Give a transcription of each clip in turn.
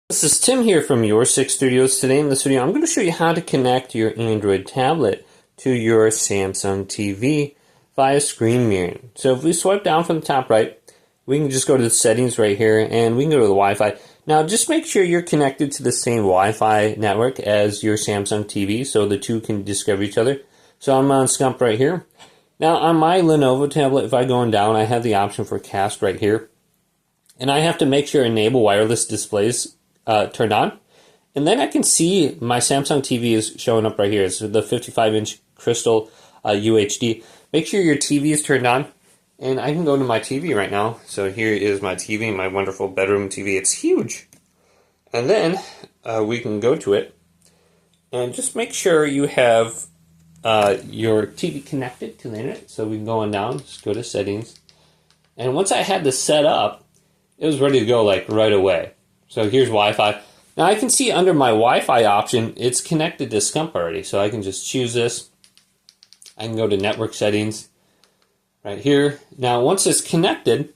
This is Tim here from Your Six Studios. Today in this video, I'm going to show you how to connect your Android tablet to your Samsung TV via screen mirroring. So if we swipe down from the top right, we can just go to the settings right here, and we can go to the Wi-Fi. Now, just make sure you're connected to the same Wi-Fi network as your Samsung TV, so the two can discover each other. So I'm on Scump right here. Now, on my Lenovo tablet, if I go on down, I have the option for Cast right here. And I have to make sure Enable Wireless Displays turned on, and then I can see my Samsung TV is showing up right here. It's the 55-inch Crystal UHD. Make sure your TV is turned on, and I can go to my TV right now. So here is my TV, my wonderful bedroom TV. It's huge. And then we can go to it, and just make sure you have your TV connected to the internet. So we can go on down, just go to settings, and once I had this set up, it was ready to go like right away. So here's Wi-Fi. Now I can see under my Wi-Fi option, it's connected to Scump already. So I can just choose this. I can go to network settings right here. Now once it's connected,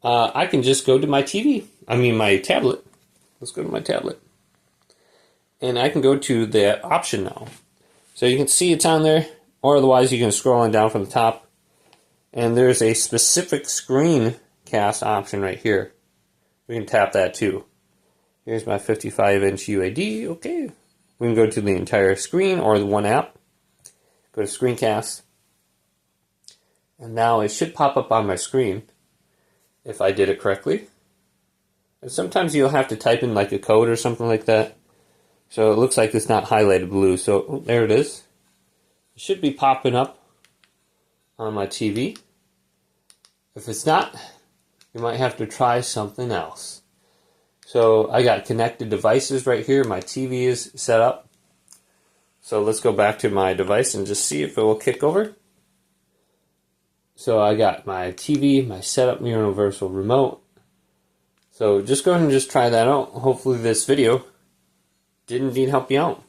I can just go to my TV. I mean my tablet. Let's go to my tablet. And I can go to the option now. So you can see it's on there, or otherwise you can scroll on down from the top. And there's a specific screencast option right here. We can tap that too. Here's my 55-inch UAD. Okay. We can go to the entire screen or the one app. Go to Screencast. And now it should pop up on my screen if I did it correctly. And sometimes you'll have to type in like a code or something like that. So it looks like it's not highlighted blue. So there it is. It should be popping up on my TV. If it's not, you might have to try something else. So I got connected devices right here. My TV is set up. So let's go back to my device and just see if it will kick over. So I got my TV, my setup universal remote. So just go ahead and just try that out. Hopefully this video did indeed help you out.